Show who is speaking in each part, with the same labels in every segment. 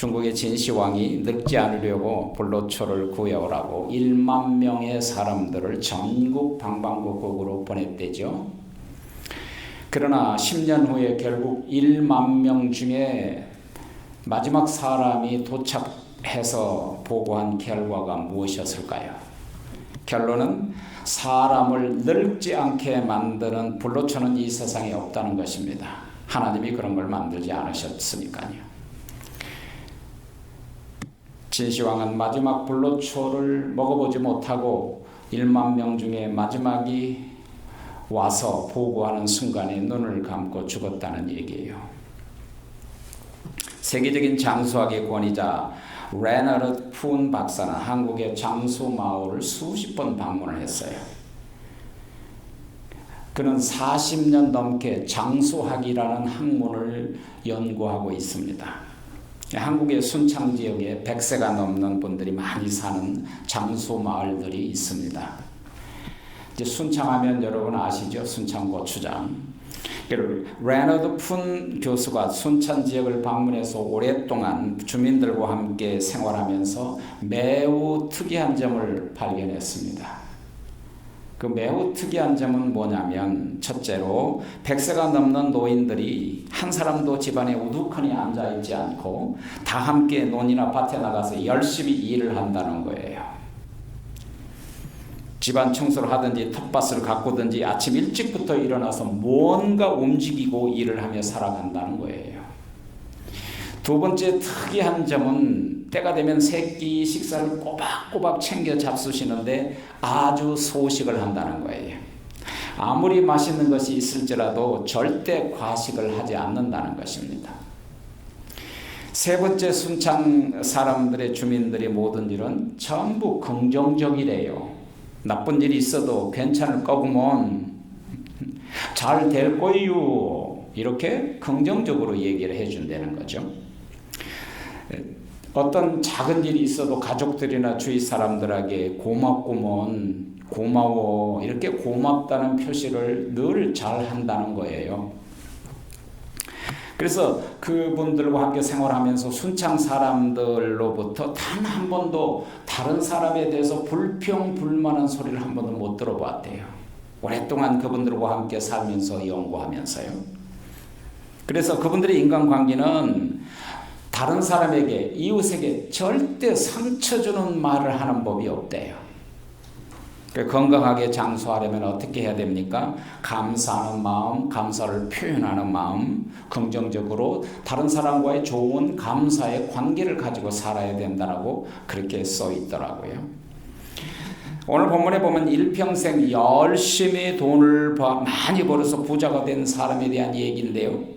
Speaker 1: 중국의 진시황이 늙지 않으려고 불로초를 구해오라고 1만 명의 사람들을 전국 방방곡곡으로 보냈대죠. 그러나 10년 후에 결국 1만 명 중에 마지막 사람이 도착해서 보고한 결과가 무엇이었을까요? 결론은 사람을 늙지 않게 만드는 불로초는 이 세상에 없다는 것입니다. 하나님이 그런 걸 만들지 않으셨으니까요. 진시황은 마지막 불로초를 먹어보지 못하고 1만 명 중에 마지막이 와서 보고하는 순간에 눈을 감고 죽었다는 얘기예요. 세계적인 장수학의 권위자 레너드 푼 박사는 한국의 장수 마을을 수십 번 방문을 했어요. 그는 40년 넘게 장수학이라는 학문을 연구하고 있습니다. 한국의 순창 지역에 100세가 넘는 분들이 많이 사는 장수 마을들이 있습니다. 이제 순창하면 여러분 아시죠? 순창 고추장. 레너드 푼 교수가 순천 지역을 방문해서 오랫동안 주민들과 함께 생활하면서 매우 특이한 점을 발견했습니다. 그 매우 특이한 점은 뭐냐면 첫째로 100세가 넘는 노인들이 한 사람도 집안에 우두커니 앉아있지 않고 다 함께 논이나 밭에 나가서 열심히 일을 한다는 거예요. 집안 청소를 하든지 텃밭을 가꾸든지 아침 일찍부터 일어나서 뭔가 움직이고 일을 하며 살아간다는 거예요. 두 번째 특이한 점은 때가 되면 새끼 식사를 꼬박꼬박 챙겨 잡수시는데 아주 소식을 한다는 거예요. 아무리 맛있는 것이 있을지라도 절대 과식을 하지 않는다는 것입니다. 세 번째, 순창 사람들의 주민들이 모든 일은 전부 긍정적이래요. 나쁜 일이 있어도 괜찮을 거구먼, 잘 될 거유, 이렇게 긍정적으로 얘기를 해준다는 거죠. 어떤 작은 일이 있어도 가족들이나 주위 사람들에게 고맙구먼, 고마워, 이렇게 고맙다는 표시를 늘 잘 한다는 거예요. 그래서 그분들과 함께 생활하면서 순창 사람들로부터 단 한 번도 다른 사람에 대해서 불평, 불만한 소리를 한 번도 못 들어봤대요. 오랫동안 그분들과 함께 살면서 연구하면서요. 그래서 그분들의 인간관계는 다른 사람에게, 이웃에게 절대 상처 주는 말을 하는 법이 없대요. 건강하게 장수하려면 어떻게 해야 됩니까? 감사하는 마음, 감사를 표현하는 마음, 긍정적으로 다른 사람과의 좋은 감사의 관계를 가지고 살아야 된다고 그렇게 써 있더라고요. 오늘 본문에 보면 일평생 열심히 돈을 많이 벌어서 부자가 된 사람에 대한 얘기인데요.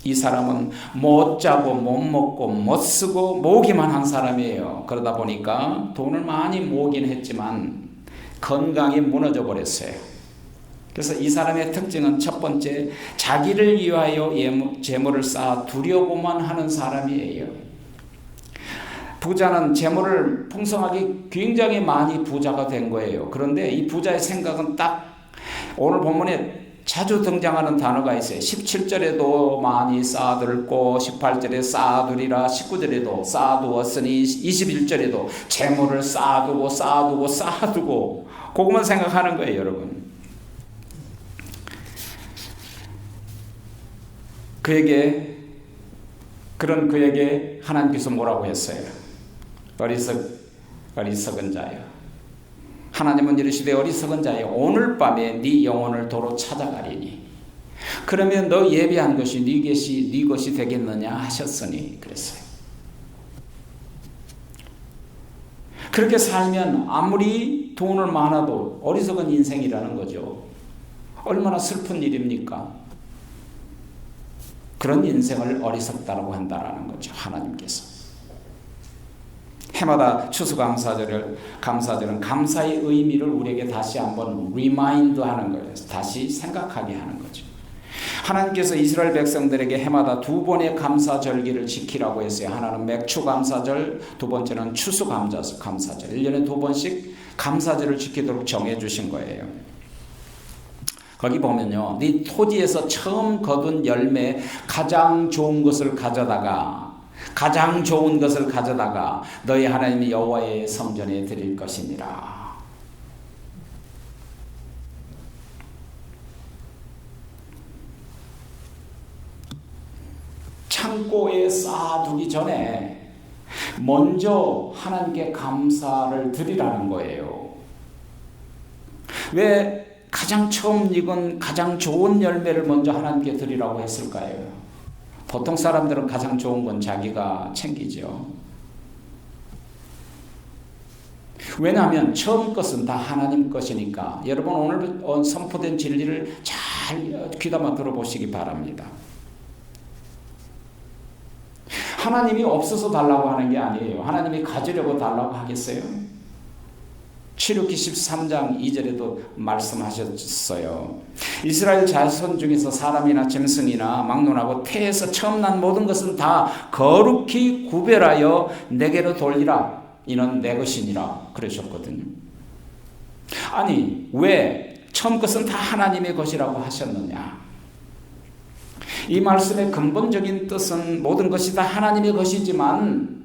Speaker 1: 이 사람은 못 자고 못 먹고 못 쓰고 모기만 한 사람이에요. 그러다 보니까 돈을 많이 모으긴 했지만 건강이 무너져 버렸어요. 그래서 이 사람의 특징은 첫 번째, 자기를 위하여 재물을 쌓아 두려고만 하는 사람이에요. 부자는 재물을 풍성하게 굉장히 많이 부자가 된 거예요. 그런데 이 부자의 생각은 딱 오늘 본문에 자주 등장하는 단어가 있어요. 17절에도 많이 쌓아둘고 18절에 쌓아두리라, 19절에도 쌓아두었으니 21절에도 재물을 쌓아두고 그것만 생각하는 거예요, 여러분. 그에게 하나님께서 뭐라고 했어요? 어리석은 자여. 하나님은 이르시되 어리석은 자여, 오늘 밤에 네 영혼을 도로 찾아가리니 그러면 너 예비한 것이 네 것이 되겠느냐 하셨으니 그랬어요. 그렇게 살면 아무리 돈을 많아도 어리석은 인생이라는 거죠. 얼마나 슬픈 일입니까? 그런 인생을 어리석다라고 한다라는 거죠, 하나님께서. 해마다 추수감사절은 감사의 의미를 우리에게 다시 한번 리마인드하는 거예요. 다시 생각하게 하는 거죠. 하나님께서 이스라엘 백성들에게 해마다 두 번의 감사절기를 지키라고 했어요. 하나는 맥추감사절, 두 번째는 추수감사절. 1년에 두 번씩 감사절을 지키도록 정해주신 거예요. 거기 보면요, 네 토지에서 처음 거둔 열매 가장 좋은 것을 가져다가 가장 좋은 것을 가져다가 너희 하나님 여호와의 성전에 드릴 것이니라. 창고에 쌓아두기 전에 먼저 하나님께 감사를 드리라는 거예요. 왜 가장 처음 익은 가장 좋은 열매를 먼저 하나님께 드리라고 했을까요? 보통 사람들은 가장 좋은 건 자기가 챙기죠. 왜냐하면 처음 것은 다 하나님 것이니까. 여러분 오늘 선포된 진리를 잘 귀담아 들어보시기 바랍니다. 하나님이 없어서 달라고 하는 게 아니에요. 하나님이 가지려고 달라고 하겠어요? 출애굽기 13장 2절에도 말씀하셨어요. 이스라엘 자손 중에서 사람이나 짐승이나 막론하고 태에서 처음 난 모든 것은 다 거룩히 구별하여 내게로 돌리라. 이는 내 것이니라 그러셨거든요. 아니 왜 처음 것은 다 하나님의 것이라고 하셨느냐? 이 말씀의 근본적인 뜻은 모든 것이 다 하나님의 것이지만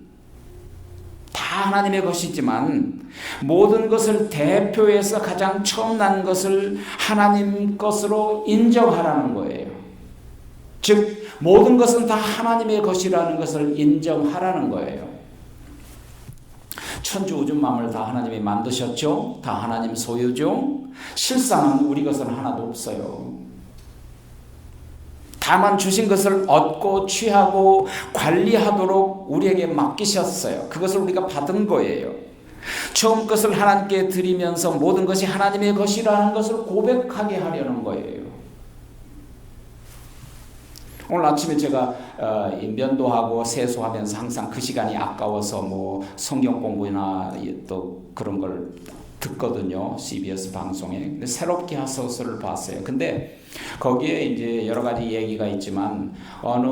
Speaker 1: 모든 것을 대표해서 가장 처음 난 것을 하나님 것으로 인정하라는 거예요. 즉 모든 것은 다 하나님의 것이라는 것을 인정하라는 거예요. 천주 우주 만물 다 하나님이 만드셨죠. 다 하나님 소유죠. 실상은 우리 것은 하나도 없어요. 다만 주신 것을 얻고 취하고 관리하도록 우리에게 맡기셨어요. 그것을 우리가 받은 거예요. 처음 것을 하나님께 드리면서 모든 것이 하나님의 것이라는 것을 고백하게 하려는 거예요. 오늘 아침에 제가 면도하고 세수하면서 항상 그 시간이 아까워서 뭐 성경 공부나 또 그런 걸 듣거든요. CBS 방송에. 근데 새롭게 하소서를 봤어요. 근데 거기에 이제 여러 가지 얘기가 있지만 어느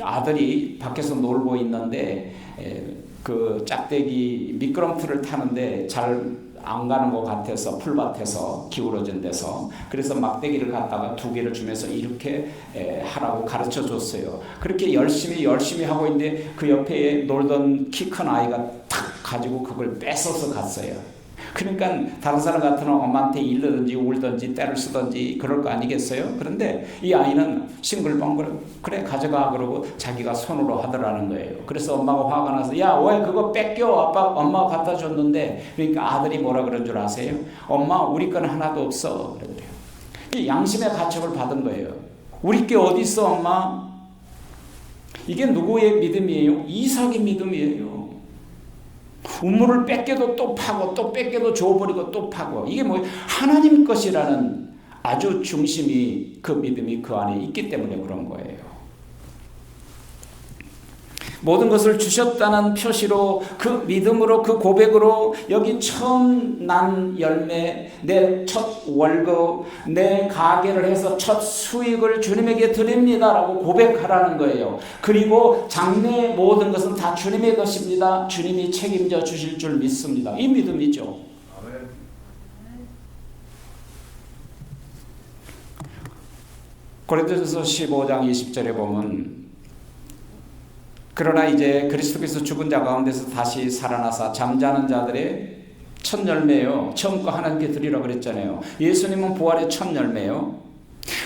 Speaker 1: 아들이 밖에서 놀고 있는데 그 짝대기 미끄럼틀을 타는데 잘 안 가는 것 같아서 풀밭에서 기울어진 데서 그래서 막대기를 갖다가 2개를 주면서 이렇게 하라고 가르쳐 줬어요. 그렇게 열심히 하고 있는데 그 옆에 놀던 키 큰 아이가 탁 가지고 그걸 뺏어서 갔어요. 그러니까 다른 사람 같으면 엄마한테 일르든지 울든지 때를 쓰든지 그럴 거 아니겠어요? 그런데 이 아이는 싱글벙글 그래 가져가 그러고 자기가 손으로 하더라는 거예요. 그래서 엄마가 화가 나서 야 왜 그거 뺏겨? 엄마가 갖다 줬는데. 그러니까 아들이 뭐라 그런 줄 아세요? 엄마 우리 건 하나도 없어 그러더래요. 이 양심의 가책을 받은 거예요. 우리 게 어디 있어 엄마? 이게 누구의 믿음이에요? 이삭의 믿음이에요. 우물을 뺏겨도 또 파고 또 뺏겨도 줘버리고 또 파고 이게 뭐 하나님 것이라는 아주 중심이 그 믿음이 그 안에 있기 때문에 그런 거예요. 모든 것을 주셨다는 표시로 그 믿음으로 그 고백으로 여기 처음 난 열매 내 첫 월급 내 가게를 해서 첫 수익을 주님에게 드립니다라고 고백하라는 거예요. 그리고 장래의 모든 것은 다 주님의 것입니다. 주님이 책임져 주실 줄 믿습니다. 이 믿음이죠. 고린도전서 15장 20절에 보면 그러나 이제 그리스도께서 죽은 자 가운데서 다시 살아나사 잠자는 자들의 첫 열매요. 처음 거 하나님께 드리라고 그랬잖아요. 예수님은 부활의 첫 열매요.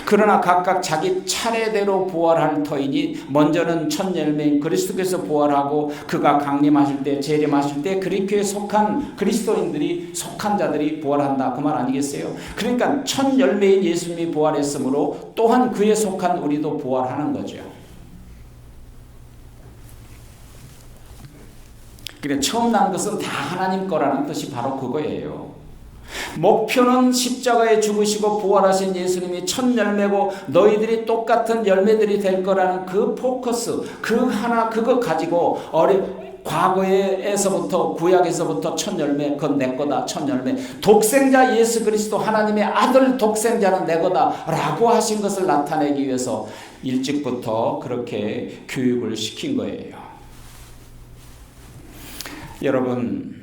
Speaker 1: 그러나 각각 자기 차례대로 부활할 터이니 먼저는 첫 열매인 그리스도께서 부활하고 그가 강림하실 때 재림하실 때 그리스도에 속한 그리스도인들이 속한 자들이 부활한다. 그 말 아니겠어요? 그러니까 첫 열매인 예수님이 부활했으므로 또한 그에 속한 우리도 부활하는 거죠. 그래 처음 난 것은 다 하나님 거라는 뜻이 바로 그거예요. 목표는 십자가에 죽으시고 부활하신 예수님이 첫 열매고 너희들이 똑같은 열매들이 될 거라는 그 포커스 그 하나 그거 가지고 과거에서부터 구약에서부터 첫 열매 그건 내 거다 첫 열매 독생자 예수 그리스도 하나님의 아들 독생자는 내 거다 라고 하신 것을 나타내기 위해서 일찍부터 그렇게 교육을 시킨 거예요. 여러분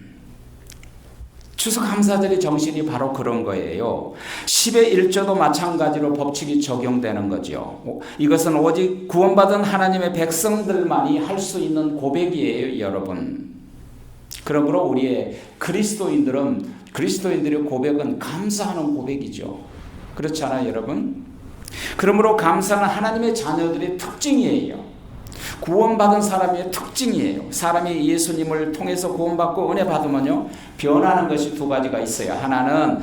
Speaker 1: 추수감사절의 정신이 바로 그런 거예요. 10의 1조도 마찬가지로 법칙이 적용되는 거죠. 이것은 오직 구원받은 하나님의 백성들만이 할 수 있는 고백이에요, 여러분. 그러므로 우리의 그리스도인들의 고백은 감사하는 고백이죠. 그렇지 않아요, 여러분? 그러므로 감사는 하나님의 자녀들의 특징이에요. 구원받은 사람의 특징이에요. 사람이 예수님을 통해서 구원받고 은혜 받으면요, 변하는 것이 두 가지가 있어요. 하나는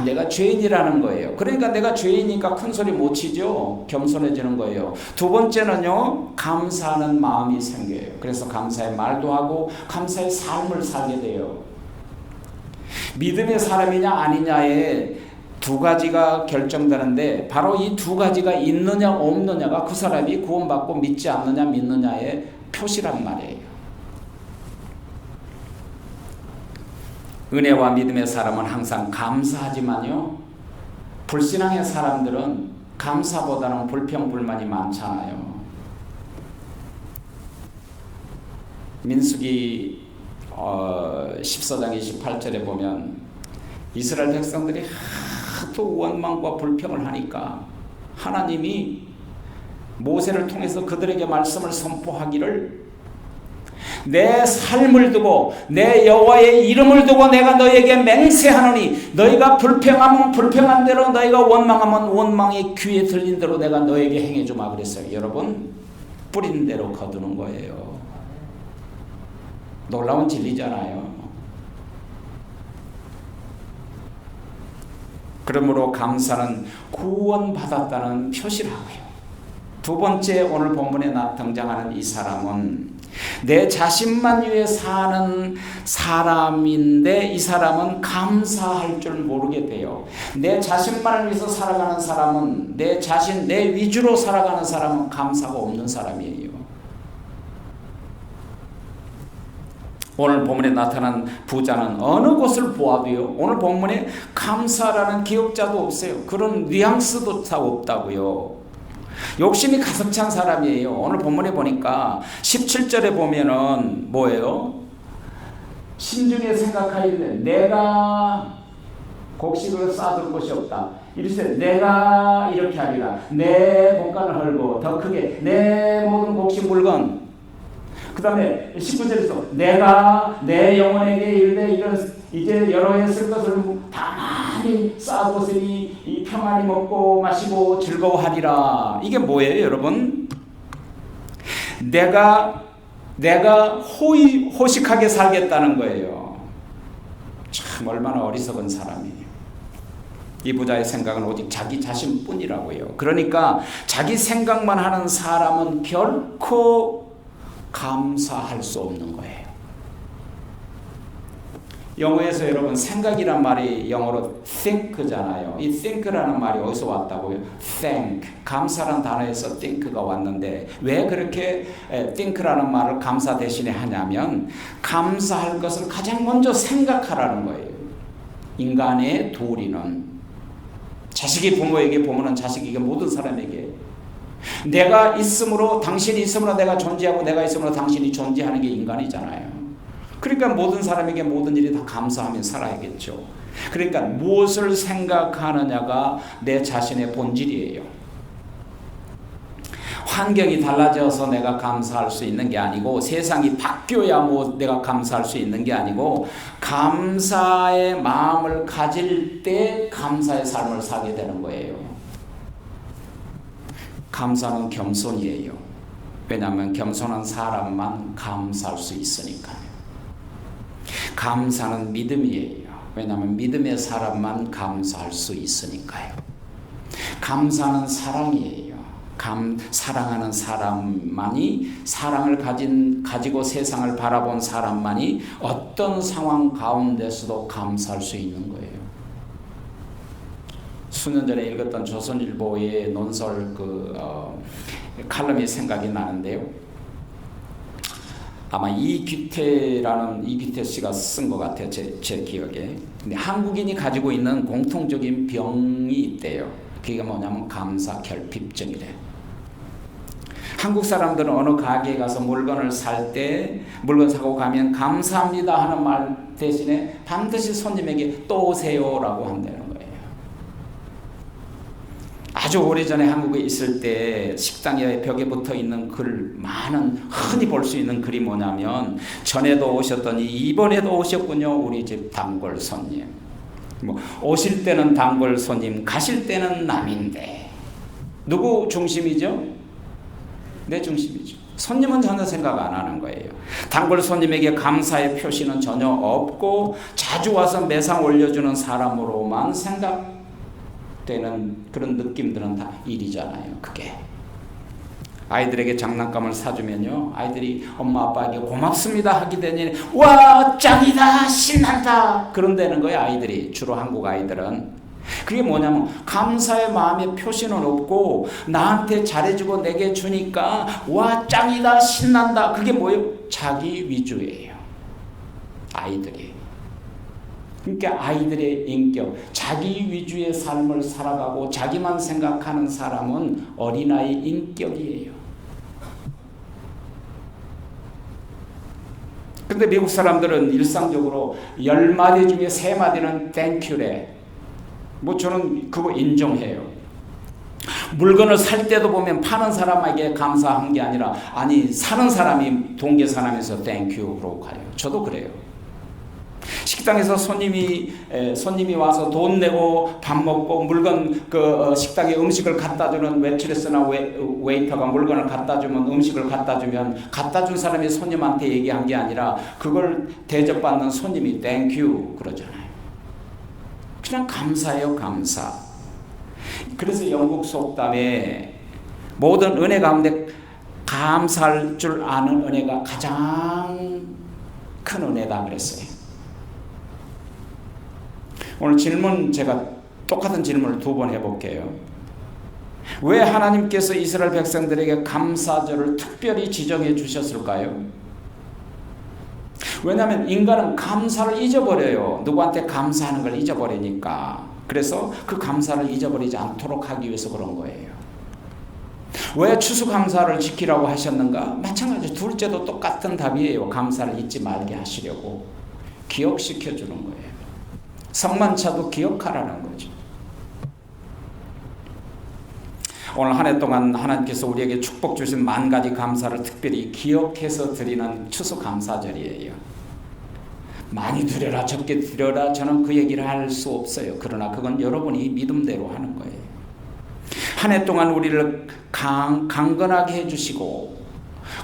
Speaker 1: 내가 죄인이라는 거예요. 그러니까 내가 죄인이니까 큰 소리 못 치죠. 겸손해지는 거예요. 두 번째는요, 감사하는 마음이 생겨요. 그래서 감사의 말도 하고 감사의 삶을 살게 돼요. 믿음의 사람이냐 아니냐에 두 가지가 결정되는데, 바로 이 두 가지가 있느냐 없느냐가 그 사람이 구원받고 믿지 않느냐 믿느냐의 표시란 말이에요. 은혜와 믿음의 사람은 항상 감사하지만요, 불신앙의 사람들은 감사보다는 불평불만이 많잖아요. 민수기 14장 28절에 보면 이스라엘 백성들이 하도 원망과 불평을 하니까 하나님이 모세를 통해서 그들에게 말씀을 선포하기를, 내 삶을 두고 내 여호와의 이름을 두고 내가 너에게 맹세하노니 너희가 불평하면 불평한 대로, 너희가 원망하면 원망의 귀에 들린 대로 내가 너에게 행해주마 그랬어요. 여러분, 뿌린 대로 거두는 거예요. 놀라운 진리잖아요. 그러므로 감사는 구원받았다는 표시라고요. 두 번째, 오늘 본문에 등장하는 이 사람은 내 자신만 위해 사는 사람인데, 이 사람은 감사할 줄 모르게 돼요. 내 자신만을 위해서 살아가는 사람은, 내 위주로 살아가는 사람은 감사가 없는 사람이에요. 오늘 본문에 나타난 부자는 어느 곳을 보아도요, 오늘 본문에 감사라는 기억자도 없어요. 그런 뉘앙스도 다 없다고요. 욕심이 가득 찬 사람이에요. 오늘 본문에 보니까 17절에 보면은 뭐예요? 심중에 생각하였는데 내가 곡식을 쌓아둘 곳이 없다. 이르세 내가 이렇게 하리라. 내 곡간을 헐고 더 크게 내 모든 곡식 물건. 그 다음에 19절에서 내가 내 영혼에게 이르되 이제 여러 해 쓸 것을 다 많이 쌓아뒀으니 이 평안히 먹고 마시고 즐거워하리라. 이게 뭐예요, 여러분? 내가 호식하게 살겠다는 거예요. 참 얼마나 어리석은 사람이에요. 이 부자의 생각은 오직 자기 자신뿐이라고요. 그러니까 자기 생각만 하는 사람은 결코 감사할 수 없는 거예요. 영어에서 여러분 생각이란 말이 영어로 think잖아요. 이 think라는 말이 어디서 왔다고요? thank, 감사라는 단어에서 think가 왔는데, 왜 그렇게 think라는 말을 감사 대신에 하냐면, 감사할 것을 가장 먼저 생각하라는 거예요. 인간의 도리는, 자식이 부모에게, 부모는 자식에게, 모든 사람에게 내가 있으므로 당신이 있으므로 내가 존재하고 내가 있으므로 당신이 존재하는 게 인간이잖아요. 그러니까 모든 사람에게 모든 일이 다 감사하며 살아야겠죠. 그러니까 무엇을 생각하느냐가 내 자신의 본질이에요. 환경이 달라져서 내가 감사할 수 있는 게 아니고, 세상이 바뀌어야 내가 감사할 수 있는 게 아니고, 감사의 마음을 가질 때 감사의 삶을 살게 되는 거예요. 감사는 겸손이에요. 왜냐하면 겸손한 사람만 감사할 수 있으니까요. 감사는 믿음이에요. 왜냐하면 믿음의 사람만 감사할 수 있으니까요. 감사는 사랑이에요. 사랑하는 사람만이, 사랑을 가지고 세상을 바라본 사람만이 어떤 상황 가운데서도 감사할 수 있는 거예요. 수년 전에 읽었던 조선일보의 논설 칼럼이 생각이 나는데요. 아마 이귀태 씨가 쓴 것 같아요. 제 기억에. 근데 한국인이 가지고 있는 공통적인 병이 있대요. 그게 뭐냐면 감사 결핍증이래. 한국 사람들은 어느 가게에 가서 물건을 살 때 물건 사고 가면 감사합니다 하는 말 대신에 반드시 손님에게 또 오세요라고 한다는 거예요. 아주 오래전에 한국에 있을 때 식당에 벽에 붙어 있는 글, 많은 흔히 볼 수 있는 글이 뭐냐면, 전에도 오셨더니 이번에도 오셨군요, 우리 집 단골 손님. 뭐 오실 때는 단골 손님, 가실 때는 남인데. 누구 중심이죠? 내 중심이죠. 손님은 전혀 생각 안 하는 거예요. 단골 손님에게 감사의 표시는 전혀 없고 자주 와서 매상 올려주는 사람으로만 생각되는 그런 느낌들은 다 일이잖아요. 그게 아이들에게 장난감을 사주면요, 아이들이 엄마 아빠에게 고맙습니다 하게 되니 와 짱이다 신난다 그런다는 거예요. 아이들이, 주로 한국 아이들은. 그게 뭐냐면 감사의 마음의 표시는 없고 나한테 잘해주고 내게 주니까 와 짱이다 신난다. 그게 뭐예요? 자기 위주예요. 아이들이. 그러니까 아이들의 인격, 자기 위주의 삶을 살아가고 자기만 생각하는 사람은 어린아이 인격이에요. 근데 미국 사람들은 일상적으로 10마디 중에 3마디는 땡큐래. 뭐 저는 그거 인정해요. 물건을 살 때도 보면 파는 사람에게 감사한 게 아니라 아니 사는 사람이 동계 사람에서 땡큐 그러고 가요. 저도 그래요. 식당에서 손님이 와서 돈 내고 밥 먹고 물건 식당에 음식을 갖다 주는 웨이트레스나 웨이터가 물건을 갖다 주면 음식을 갖다 주면 갖다 준 사람이 손님한테 얘기한 게 아니라 그걸 대접받는 손님이 땡큐 그러잖아요. 그냥 감사해요, 감사. 그래서 영국 속담에 모든 은혜 가운데 감사할 줄 아는 은혜가 가장 큰 은혜다 그랬어요. 오늘 질문 제가 똑같은 질문을 2번 해볼게요. 왜 하나님께서 이스라엘 백성들에게 감사절을 특별히 지정해 주셨을까요? 왜냐하면 인간은 감사를 잊어버려요. 누구한테 감사하는 걸 잊어버리니까. 그래서 그 감사를 잊어버리지 않도록 하기 위해서 그런 거예요. 왜 추수감사를 지키라고 하셨는가? 마찬가지 둘째도 똑같은 답이에요. 감사를 잊지 말게 하시려고 기억시켜 주는 거예요. 성만차도 기억하라는 거죠. 오늘 한 해 동안 하나님께서 우리에게 축복 주신 10,000가지 감사를 특별히 기억해서 드리는 추수감사절이에요. 많이 드려라 적게 드려라 저는 그 얘기를 할 수 없어요. 그러나 그건 여러분이 믿음대로 하는 거예요. 한 해 동안 우리를 강건하게 해주시고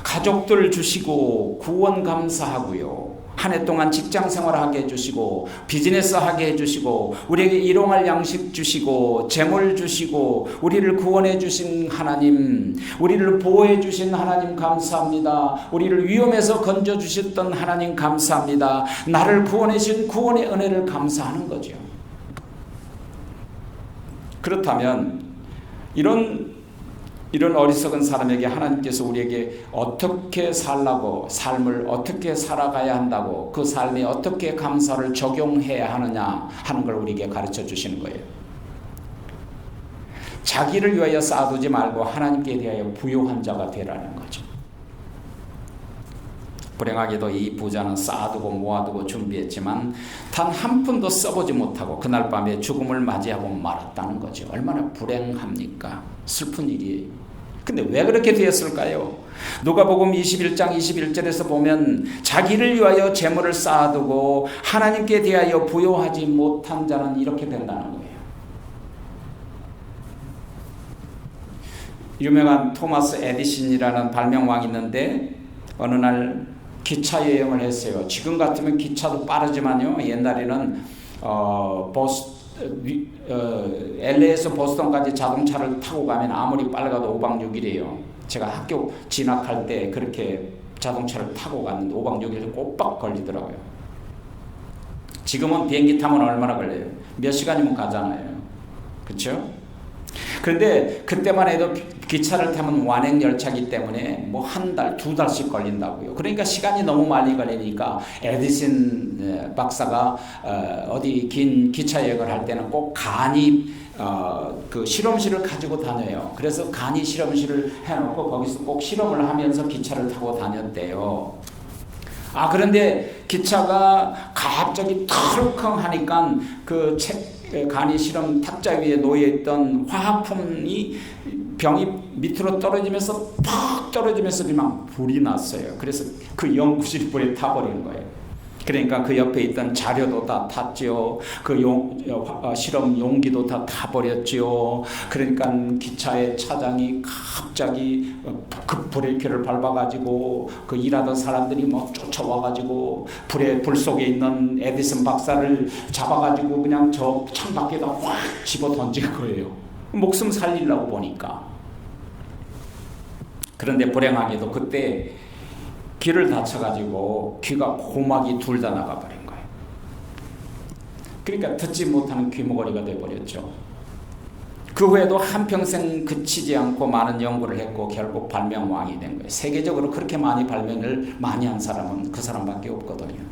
Speaker 1: 가족들 주시고 구원 감사하고요. 한 해 동안 직장 생활하게 해주시고 비즈니스 하게 해주시고 우리에게 일용할 양식 주시고 재물 주시고 우리를 구원해 주신 하나님, 우리를 보호해 주신 하나님 감사합니다. 우리를 위험에서 건져 주셨던 하나님 감사합니다. 나를 구원해 주신 구원의 은혜를 감사하는 거죠. 그렇다면 이런 어리석은 사람에게 하나님께서 우리에게 어떻게 살라고, 삶을 어떻게 살아가야 한다고, 그 삶에 어떻게 감사를 적용해야 하느냐 하는 걸 우리에게 가르쳐 주시는 거예요. 자기를 위하여 쌓아두지 말고 하나님께 대하여 부요한 자가 되라는 거죠. 불행하게도 이 부자는 쌓아두고 모아두고 준비했지만 단 한 푼도 써보지 못하고 그날 밤에 죽음을 맞이하고 말았다는 거죠. 얼마나 불행합니까? 슬픈 일이에요. 근데 왜 그렇게 되었을까요? 누가복음 21장 21절에서 보면 자기를 위하여 재물을 쌓아두고 하나님께 대하여 부요하지 못한 자는 이렇게 된다는 거예요. 유명한 토마스 에디슨이라는 발명왕이 있는데 어느 날 기차 여행을 했어요. 지금 같으면 기차도 빠르지만요. 옛날에는 LA에서 보스턴까지 자동차를 타고 가면 아무리 빨라도 5박 6일이에요. 제가 학교 진학할 때 그렇게 자동차를 타고 갔는데 5박 6일 꼬박 걸리더라고요. 지금은 비행기 타면 얼마나 걸려요? 몇 시간이면 가잖아요. 그렇죠? 그런데 그때만 해도 기차를 타면 완행열차이기 때문에 뭐 한 달, 2달씩 걸린다고요. 그러니까 시간이 너무 많이 걸리니까 에디슨 박사가 어디 긴 기차 여행을 할 때는 꼭 간이 그 실험실을 가지고 다녀요. 그래서 간이 실험실을 해놓고 거기서 꼭 실험을 하면서 기차를 타고 다녔대요. 그런데 기차가 갑자기 털컹 하니까 그 간이 실험 탁자 위에 놓여있던 화학품이 병이 밑으로 떨어지면서 팍 떨어지면서 그냥 불이 났어요. 그래서 그 연구실이 불에 타버리는 거예요. 그러니까 그 옆에 있던 자료도 다 탔지요. 그 실험 용기도 다 타버렸지요. 그러니까 기차의 차장이 갑자기 급 브레이크를 밟아가지고 그 일하던 사람들이 막 쫓아와가지고 불 속에 있는 에디슨 박사를 잡아가지고 그냥 저 창밖에다 확 집어 던질 거예요. 목숨 살리려고 보니까. 그런데 불행하게도 그때 귀를 다쳐가지고 귀가 고막이 둘 다 나가버린 거예요. 그러니까 듣지 못하는 귀머거리가 돼버렸죠. 그 후에도 한평생 그치지 않고 많은 연구를 했고 결국 발명왕이 된 거예요. 세계적으로 그렇게 많이 발명을 많이 한 사람은 그 사람밖에 없거든요.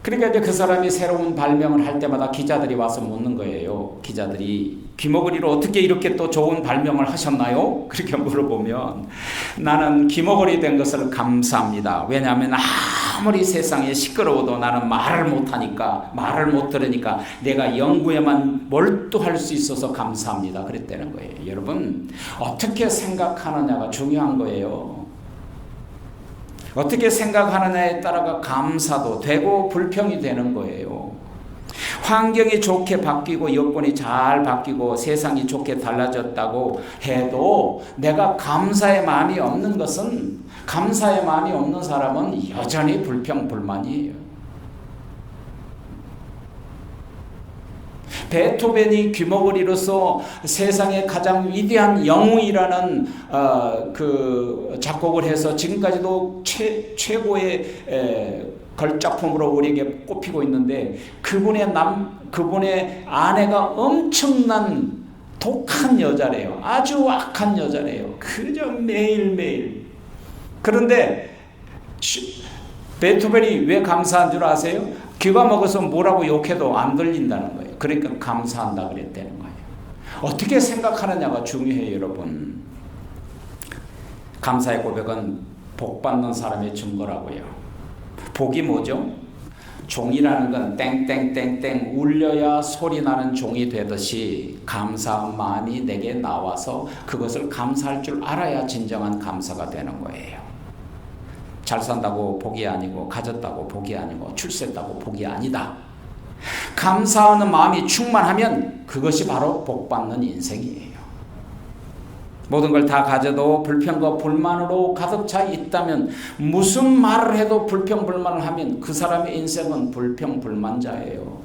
Speaker 1: 그러니까 이제 그 사람이 새로운 발명을 할 때마다 기자들이 와서 묻는 거예요. 기자들이 귀머거리로 어떻게 이렇게 또 좋은 발명을 하셨나요? 그렇게 물어보면 나는 귀머거리 된 것을 감사합니다. 왜냐하면 아무리 세상에 시끄러워도 나는 말을 못하니까, 말을 못 들으니까 내가 연구에만 몰두할 수 있어서 감사합니다. 그랬다는 거예요. 여러분, 어떻게 생각하느냐가 중요한 거예요. 어떻게 생각하느냐에 따라가 감사도 되고 불평이 되는 거예요. 환경이 좋게 바뀌고 여건이 잘 바뀌고 세상이 좋게 달라졌다고 해도 내가 감사의 마음이 없는 것은, 감사의 마음이 없는 사람은 여전히 불평 불만이에요. 베토벤이 귀머거리로서 세상의 가장 위대한 영웅이라는 그 작곡을 해서 지금까지도 최고의 걸작품으로 우리에게 꼽히고 있는데 그분의 아내가 엄청난 독한 여자래요. 아주 악한 여자래요. 그저 매일매일. 그런데 베토벤이 왜 감사한 줄 아세요? 귀가 먹어서 뭐라고 욕해도 안 들린다는 거예요. 그러니까 감사한다 그랬다는 거예요. 어떻게 생각하느냐가 중요해요, 여러분. 감사의 고백은 복 받는 사람의 증거라고요. 복이 뭐죠? 종이라는 건 땡땡땡땡 울려야 소리 나는 종이 되듯이 감사한 마음이 내게 나와서 그것을 감사할 줄 알아야 진정한 감사가 되는 거예요. 잘 산다고 복이 아니고, 가졌다고 복이 아니고, 출세했다고 복이 아니다. 감사하는 마음이 충만하면 그것이 바로 복받는 인생이에요. 모든 걸 다 가져도 불평과 불만으로 가득 차 있다면, 무슨 말을 해도 불평 불만을 하면 그 사람의 인생은 불평 불만자예요.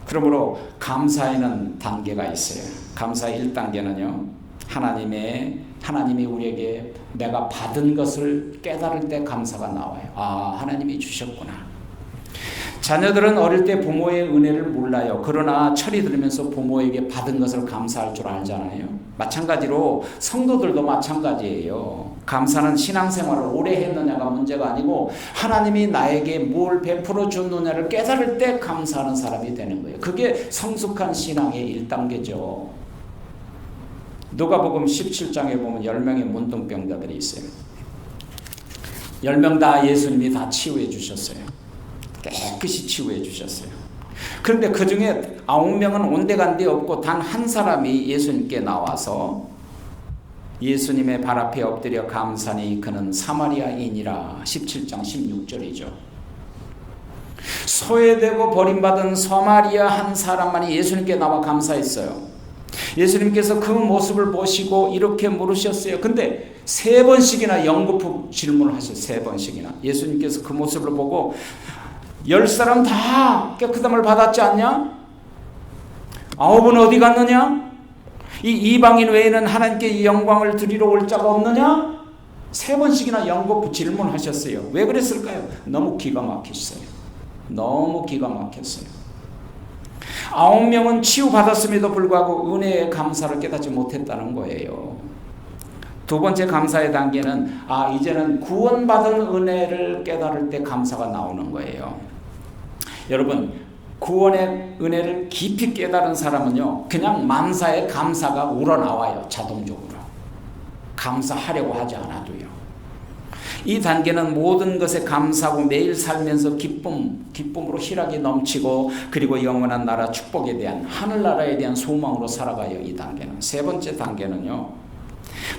Speaker 1: 그러므로 감사에는 단계가 있어요. 감사의 1단계는요 하나님이 우리에게 내가 받은 것을 깨달을 때 감사가 나와요. 하나님이 주셨구나. 자녀들은 어릴 때 부모의 은혜를 몰라요. 그러나 철이 들으면서 부모에게 받은 것을 감사할 줄 알잖아요. 마찬가지로 성도들도 마찬가지예요. 감사는 신앙생활을 오래 했느냐가 문제가 아니고 하나님이 나에게 뭘 베풀어 줬느냐를 깨달을 때 감사하는 사람이 되는 거예요. 그게 성숙한 신앙의 1단계죠. 누가복음 17장에 보면 10명의 문둥병자들이 있어요. 10명 다 예수님이 다 치유해 주셨어요. 깨끗이 치유해 주셨어요. 그런데 그 중에 9명은 온데간데 없고 단 한 사람이 예수님께 나와서 예수님의 발 앞에 엎드려 감사니 그는 사마리아인이라. 17장 16절이죠. 소외되고 버림받은 사마리아 한 사람만이 예수님께 나와 감사했어요. 예수님께서 그 모습을 보시고 이렇게 물으셨어요. 근데 3번씩이나 연거푸 질문을 하셨어요. 3번씩이나. 예수님께서 그 모습을 보고 10사람 다 깨끗함을 받았지 않냐? 9은 어디 갔느냐? 이 이방인 외에는 하나님께 이 영광을 드리러 올 자가 없느냐? 3번씩이나 연거푸 질문하셨어요. 왜 그랬을까요? 너무 기가 막혔어요. 너무 기가 막혔어요. 9명은 치유받았음에도 불구하고 은혜의 감사를 깨닫지 못했다는 거예요. 두 번째 감사의 단계는 이제는 구원받은 은혜를 깨달을 때 감사가 나오는 거예요. 여러분, 구원의 은혜를 깊이 깨달은 사람은요, 그냥 만사의 감사가 우러나와요. 자동적으로. 감사하려고 하지 않아도요. 이 단계는 모든 것에 감사하고 매일 살면서 기쁨으로 희락이 넘치고, 그리고 영원한 나라 축복에 대한, 하늘나라에 대한 소망으로 살아가요. 이 단계는. 세 번째 단계는요,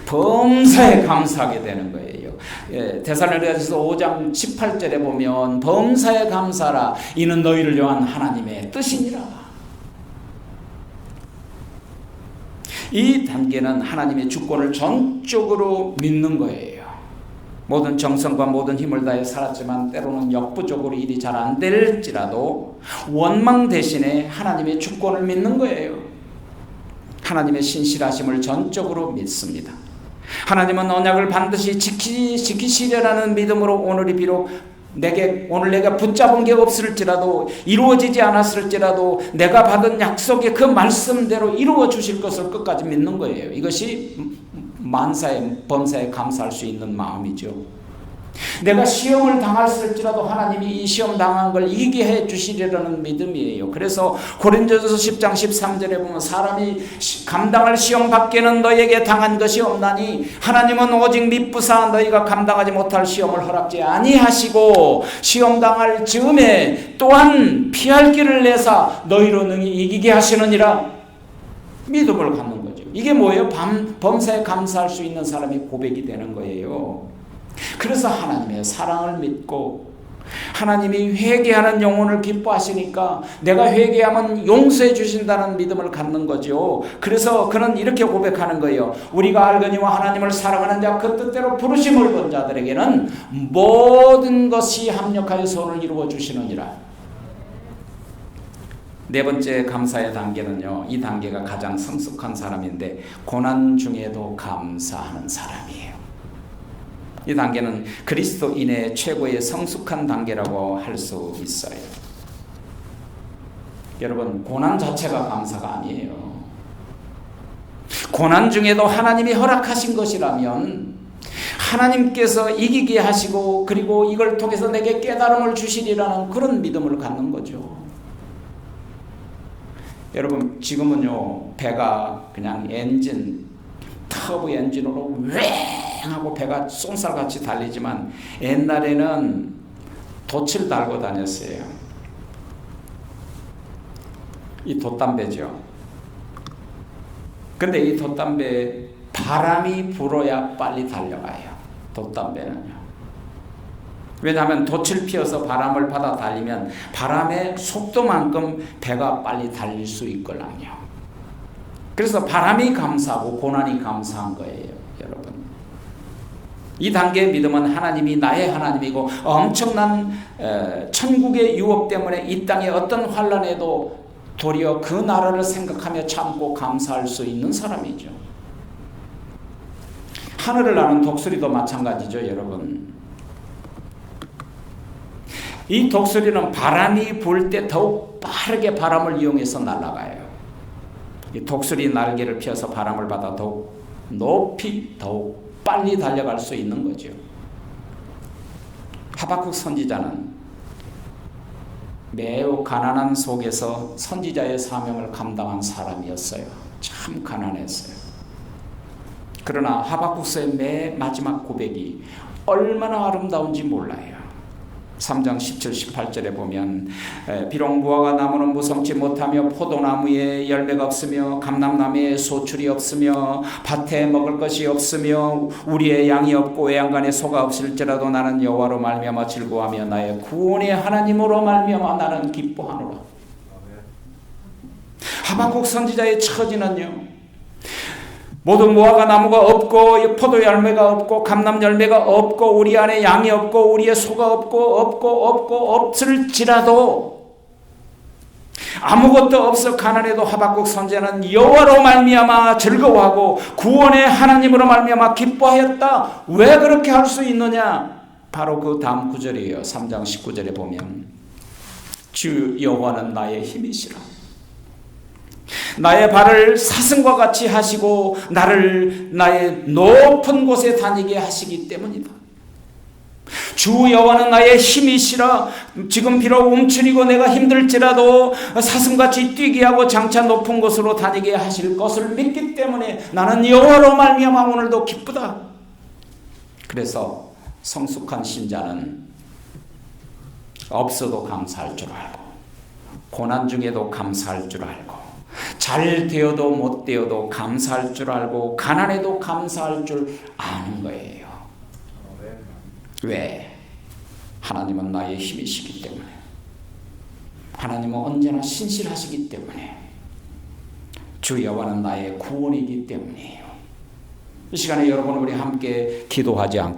Speaker 1: 범사에 감사하게 되는 거예요. 데살로니가서 5장 18절에 보면 범사에 감사하라, 이는 너희를 위한 하나님의 뜻이니라. 이 단계는 하나님의 주권을 전적으로 믿는 거예요. 모든 정성과 모든 힘을 다해 살았지만 때로는 역부족으로 일이 잘 안 될지라도 원망 대신에 하나님의 주권을 믿는 거예요. 하나님의 신실하심을 전적으로 믿습니다. 하나님은 언약을 반드시 지키시려는 믿음으로 오늘 내가 붙잡은 게 없을지라도, 이루어지지 않았을지라도 내가 받은 약속의 그 말씀대로 이루어 주실 것을 끝까지 믿는 거예요. 이것이 범사에 감사할 수 있는 마음이죠. 내가 시험을 당할지라도 하나님이 이 시험 당한 걸 이기게 해 주시리라는 믿음이에요. 그래서 고린도전서 10장 13절에 보면 사람이 감당할 시험 밖에는 너에게 당한 것이 없나니 하나님은 오직 미쁘사 너희가 감당하지 못할 시험을 허락지 아니하시고 시험 당할 즈음에 또한 피할 길을 내사 너희로 능히 이기게 하시느니라. 믿음을 갖는 거죠. 이게 뭐예요? 범사에 감사할 수 있는 사람이 고백이 되는 거예요. 그래서 하나님의 사랑을 믿고 하나님이 회개하는 영혼을 기뻐하시니까 내가 회개하면 용서해 주신다는 믿음을 갖는 거죠. 그래서 그는 이렇게 고백하는 거예요. 우리가 알거니와 하나님을 사랑하는 자 그 뜻대로 부르심을 본 자들에게는 모든 것이 합력하여 선을 이루어 주시느니라. 네 번째 감사의 단계는요, 이 단계가 가장 성숙한 사람인데 고난 중에도 감사하는 사람이에요. 이 단계는 그리스도인의 최고의 성숙한 단계라고 할 수 있어요. 여러분, 고난 자체가 감사가 아니에요. 고난 중에도 하나님이 허락하신 것이라면 하나님께서 이기게 하시고 그리고 이걸 통해서 내게 깨달음을 주시리라는 그런 믿음을 갖는 거죠. 여러분, 지금은요, 배가 그냥 터보 엔진으로 하고 배가 쏜살같이 달리지만 옛날에는 돛을 달고 다녔어요. 이 돛담배죠. 근데 이 돛담배 바람이 불어야 빨리 달려가요. 돛담배는요. 왜냐하면 돛을 피워서 바람을 받아 달리면 바람의 속도만큼 배가 빨리 달릴 수 있거든요. 그래서 바람이 감사하고 고난이 감사한 거예요, 여러분. 이 단계의 믿음은 하나님이 나의 하나님이고 엄청난 천국의 유업 때문에 이 땅의 어떤 환난에도 도리어 그 나라를 생각하며 참고 감사할 수 있는 사람이죠. 하늘을 나는 독수리도 마찬가지죠, 여러분. 이 독수리는 바람이 불 때 더욱 빠르게 바람을 이용해서 날아가요. 이 독수리 날개를 펴서 바람을 받아 더욱 높이 더욱 빨리 달려갈 수 있는 거죠. 하박국 선지자는 매우 가난한 속에서 선지자의 사명을 감당한 사람이었어요. 참 가난했어요. 그러나 하박국서의 맨 마지막 고백이 얼마나 아름다운지 몰라요. 3장 17, 18절에 보면 비록 무화과 나무는 무성치 못하며 포도나무에 열매가 없으며 감람나무에 소출이 없으며 밭에 먹을 것이 없으며 우리의 양이 없고 외양간에 소가 없을지라도 나는 여호와로 말미암아 즐거워하며 나의 구원의 하나님으로 말미암아 나는 기뻐하노라. 하박국 선지자의 처지는요, 모든 무화과 나무가 없고 포도 열매가 없고 감람 열매가 없고 우리 안에 양이 없고 우리의 소가 없고 없을지라도 아무것도 없어 가난해도 하박국 선지자는 여호와로 말미암아 즐거워하고 구원의 하나님으로 말미암아 기뻐하였다. 왜 그렇게 할 수 있느냐? 바로 그 다음 구절이에요. 3장 19절에 보면 주 여호와는 나의 힘이시라. 나의 발을 사슴과 같이 하시고 나를 나의 높은 곳에 다니게 하시기 때문이다. 주 여호와는 나의 힘이시라. 지금 비록 움츠리고 내가 힘들지라도 사슴같이 뛰게 하고 장차 높은 곳으로 다니게 하실 것을 믿기 때문에 나는 여호와로 말미암아 오늘도 기쁘다. 그래서 성숙한 신자는 없어도 감사할 줄 알고, 고난 중에도 감사할 줄 알고, 잘 되어도 못 되어도 감사할 줄 알고, 가난해도 감사할 줄 아는 거예요. 왜? 하나님은 나의 힘이시기 때문에, 하나님은 언제나 신실하시기 때문에, 주 여호와는 나의 구원이기 때문이에요. 이 시간에 여러분 우리 함께 기도하지 않겠습니까?